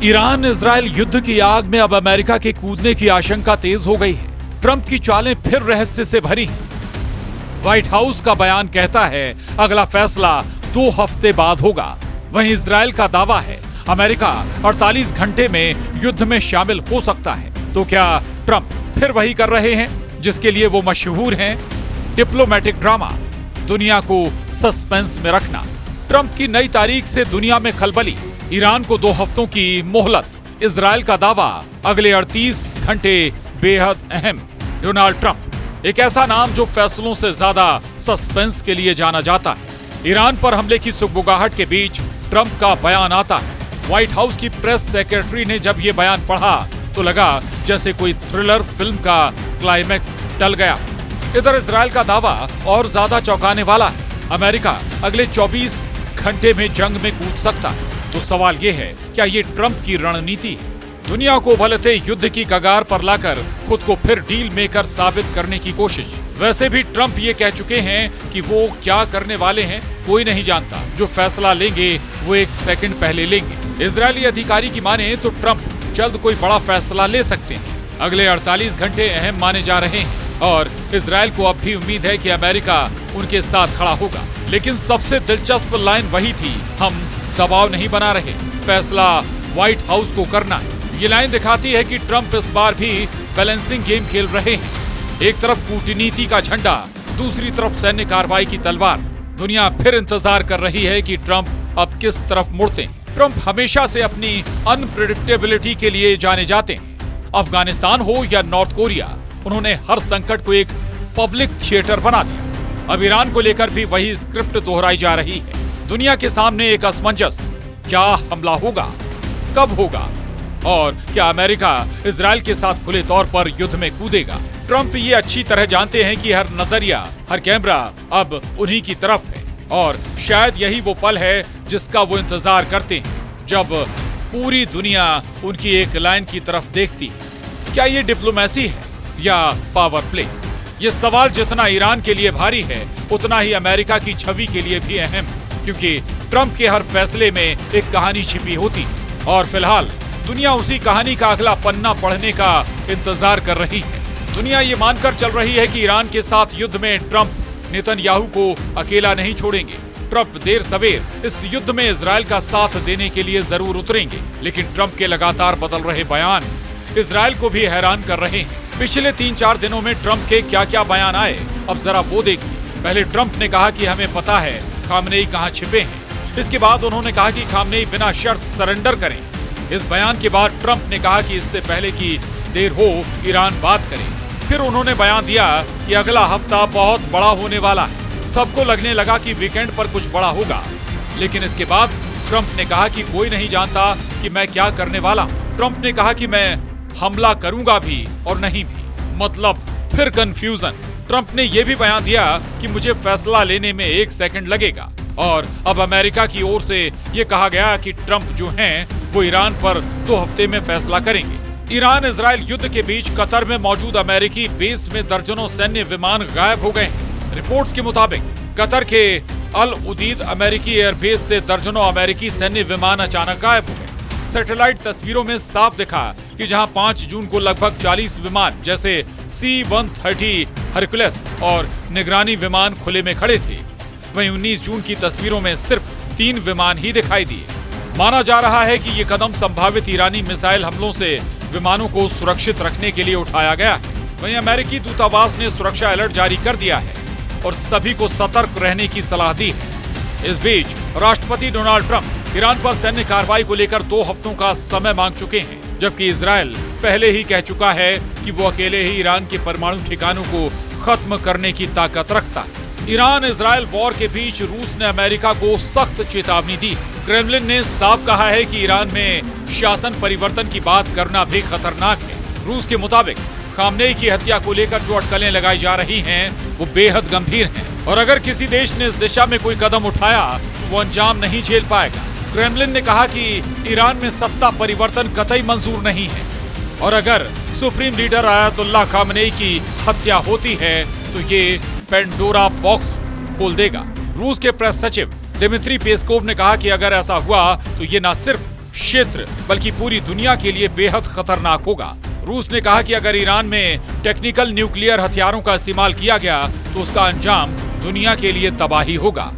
Iran Israel युद्ध की आग में अब अमेरिका के कूदने की आशंका तेज हो गई है। ट्रंप की चालें फिर रहस्य से भरी हैं। व्हाइट हाउस का बयान कहता है अगला फैसला 2 हफ्ते बाद होगा। वहीं इजराइल का दावा है अमेरिका 48 घंटे में युद्ध में शामिल हो सकता है। तो क्या ट्रंप फिर वही कर रहे हैं जिसके लिए वो मशहूर हैं? डिप्लोमेटिक ड्रामा, दुनिया को सस्पेंस में रखना। ट्रंप की नई तारीख से दुनिया में खलबली। ईरान को 2 हफ्तों की मोहलत। इजराइल का दावा अगले 38 घंटे बेहद अहम। डोनाल्ड ट्रंप, एक ऐसा नाम जो फैसलों से ज्यादा सस्पेंस के लिए जाना जाता है। ईरान पर हमले की सुगबुगाहट के बीच ट्रंप का बयान आता है। व्हाइट हाउस की प्रेस सेक्रेटरी ने जब ये बयान पढ़ा तो लगा जैसे कोई थ्रिलर फिल्म का क्लाइमैक्स टल गया। इधर इजराइल का दावा और ज्यादा चौंकाने वाला है। अमेरिका अगले 24 घंटे में जंग में कूद सकता है। तो सवाल ये है, क्या ये ट्रंप की रणनीति है? दुनिया को उबलते युद्ध की कगार पर लाकर खुद को फिर डील मेकर साबित करने की कोशिश। वैसे भी ट्रंप ये कह चुके हैं कि वो क्या करने वाले हैं कोई नहीं जानता। जो फैसला लेंगे वो 1 सेकंड पहले लेंगे। इजरायली अधिकारी की माने तो ट्रंप जल्द कोई बड़ा फैसला ले सकते हैं। अगले 48 घंटे अहम माने जा रहे हैं और इजरायल को अब भी उम्मीद है कि अमेरिका उनके साथ खड़ा होगा। लेकिन सबसे दिलचस्प लाइन वही थी, हम दबाव नहीं बना रहे, फैसला व्हाइट हाउस को करना है। ये लाइन दिखाती है कि ट्रंप इस बार भी बैलेंसिंग गेम खेल रहे हैं। एक तरफ कूटनीति का झंडा, दूसरी तरफ सैन्य कार्रवाई की तलवार। दुनिया फिर इंतजार कर रही है कि ट्रंप अब किस तरफ मुड़ते हैं। ट्रंप हमेशा से अपनी अनप्रेडिक्टेबिलिटी के लिए जाने जाते हैं। अफगानिस्तान हो या नॉर्थ कोरिया, उन्होंने हर संकट को एक पब्लिक थिएटर बना दिया। अब ईरान को लेकर भी वही स्क्रिप्ट दोहराई जा रही है। दुनिया के सामने एक असमंजस, क्या हमला होगा, कब होगा और क्या अमेरिका इजराइल के साथ खुले तौर पर युद्ध में कूदेगा? ट्रंप ये अच्छी तरह जानते हैं कि हर नजरिया, हर कैमरा अब उन्हीं की तरफ है और शायद यही वो पल है जिसका वो इंतजार करते हैं, जब पूरी दुनिया उनकी एक लाइन की तरफ देखती है। क्या ये डिप्लोमेसी है या पावर प्ले? ये सवाल जितना ईरान के लिए भारी है उतना ही अमेरिका की छवि के लिए भी अहम, क्योंकि ट्रंप के हर फैसले में एक कहानी छिपी होती है और फिलहाल दुनिया उसी कहानी का अगला पन्ना पढ़ने का इंतजार कर रही है। दुनिया ये मानकर चल रही है कि ईरान के साथ युद्ध में ट्रंप नेतन्याहू को अकेला नहीं छोड़ेंगे। ट्रंप देर सवेर इस युद्ध में इजरायल का साथ देने के लिए जरूर उतरेंगे। लेकिन ट्रंप के लगातार बदल रहे बयान इजरायल को भी हैरान कर रहे हैं। पिछले 3-4 दिनों में ट्रंप के क्या क्या बयान आए, अब जरा वो देखिए। पहले ट्रंप ने कहा कि हमें पता है खामनेई कहां छिपे हैं। इसके बाद उन्होंने कहा कि खामनेई बिना शर्त सरेंडर करें। इस बयान के बाद ट्रंप ने कहा कि इससे पहले कि देर हो ईरान बात करे। फिर उन्होंने बयान दिया कि अगला हफ्ता बहुत बड़ा होने वाला है। सबको लगने लगा कि वीकेंड पर कुछ बड़ा होगा। लेकिन इसके बाद ट्रंप ने कहा कि कोई नहीं जानता कि मैं क्या करने वाला हूं। ट्रंप ने कहा कि मैं हमला करूंगा भी और नहीं भी। मतलब फिर कंफ्यूजन। ट्रंप ने यह भी बयान दिया कि मुझे फैसला लेने में 1 सेकंड लगेगा और अब अमेरिका की ओर से यह कहा गया कि ट्रंप जो हैं वो ईरान पर 2 हफ्ते में फैसला करेंगे। ईरान इजराइल युद्ध के बीच कतर में मौजूद अमेरिकी बेस में दर्जनों सैन्य विमान गायब हो गए हैं। रिपोर्ट्स के मुताबिक कतर के अल उदीद अमेरिकी एयरबेस से दर्जनों अमेरिकी सैन्य विमान अचानक गायब हो गए। सैटेलाइट तस्वीरों में साफ दिखा कि जहां 5 जून को लगभग 40 विमान जैसे C-130 हरकुलस और निगरानी विमान खुले में खड़े थे, वहीं 19 जून की तस्वीरों में सिर्फ 3 विमान ही दिखाई दिए। माना जा रहा है कि ये कदम संभावित ईरानी मिसाइल हमलों से विमानों को सुरक्षित रखने के लिए उठाया गया। वहीं अमेरिकी दूतावास ने सुरक्षा अलर्ट जारी कर दिया है और सभी को सतर्क रहने की सलाह दी है। इस बीच राष्ट्रपति डोनाल्ड ट्रंप ईरान पर सैन्य कार्रवाई को लेकर 2 हफ्तों का समय मांग चुके हैं, जबकि इजरायल पहले ही कह चुका है कि वो अकेले ही ईरान के परमाणु ठिकानों को खत्म करने की ताकत रखता है। ईरान इजरायल वॉर के बीच रूस ने अमेरिका को सख्त चेतावनी दी। क्रेमलिन ने साफ कहा है कि ईरान में शासन परिवर्तन की बात करना भी खतरनाक है। रूस के मुताबिक खामनेई की हत्या को लेकर जो अटकलें लगाई जा रही हैं वो बेहद गंभीर हैं और अगर किसी देश ने इस दिशा में कोई कदम उठाया तो वो अंजाम नहीं झेल पाएगा। क्रेमलिन ने कहा कि ईरान में सत्ता परिवर्तन कतई मंजूर नहीं है और अगर सुप्रीम लीडर आयतुल्लाह खामनेई की हत्या होती है तो ये पेंडोरा बॉक्स खोल देगा। रूस के प्रेस सचिव दिमित्री पेस्कोव ने कहा कि अगर ऐसा हुआ तो ये न सिर्फ क्षेत्र बल्कि पूरी दुनिया के लिए बेहद खतरनाक होगा। रूस ने कहा कि अगर ईरान में टेक्निकल न्यूक्लियर हथियारों का इस्तेमाल किया गया तो उसका अंजाम दुनिया के लिए तबाही होगा।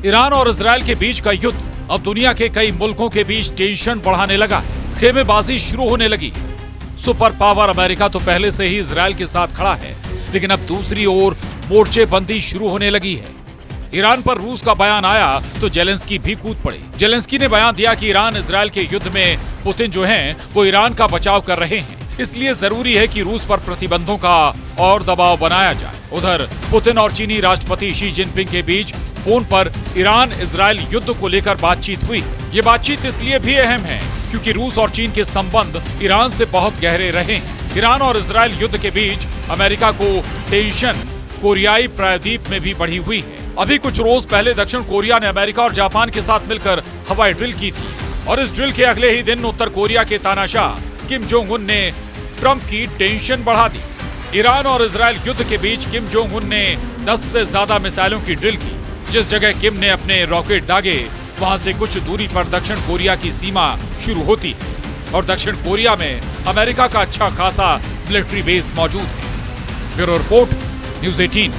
ईरान और इजरायल के बीच का युद्ध अब दुनिया के कई मुल्कों के बीच टेंशन बढ़ाने लगा। खेमेबाजी शुरू होने लगी। सुपर पावर अमेरिका तो पहले से ही इजरायल के साथ खड़ा है, लेकिन अब दूसरी ओर मोर्चेबंदी शुरू होने लगी है। ईरान पर रूस का बयान आया तो जेलेंस्की भी कूद पड़े। जेलेंस्की ने बयान दिया कि ईरान इजरायल के युद्ध में पुतिन जो हैं वो ईरान का बचाव कर रहे हैं, इसलिए जरूरी है कि रूस पर प्रतिबंधों का और दबाव बनाया जाए। उधर पुतिन और चीनी राष्ट्रपति शी जिनपिंग के बीच फोन पर ईरान इजरायल युद्ध को लेकर बातचीत हुई। ये बातचीत इसलिए भी अहम है क्योंकि रूस और चीन के संबंध ईरान से बहुत गहरे रहे हैं। ईरान और इजरायल युद्ध के बीच अमेरिका को टेंशन कोरियाई प्रायद्वीप में भी बढ़ी हुई है। अभी कुछ रोज पहले दक्षिण कोरिया ने अमेरिका और जापान के साथ मिलकर हवाई ड्रिल की थी और इस ड्रिल के अगले ही दिन उत्तर कोरिया के तानाशाह किम जोंग उन ने ट्रंप की टेंशन बढ़ा दी। ईरान और इजरायल युद्ध के बीच किम जोंग उन ने 10 से ज्यादा मिसाइलों की ड्रिल की। जिस जगह किम ने अपने रॉकेट दागे वहां से कुछ दूरी पर दक्षिण कोरिया की सीमा शुरू होती है और दक्षिण कोरिया में अमेरिका का अच्छा खासा मिलिट्री बेस मौजूद है। Bureau report, news 18।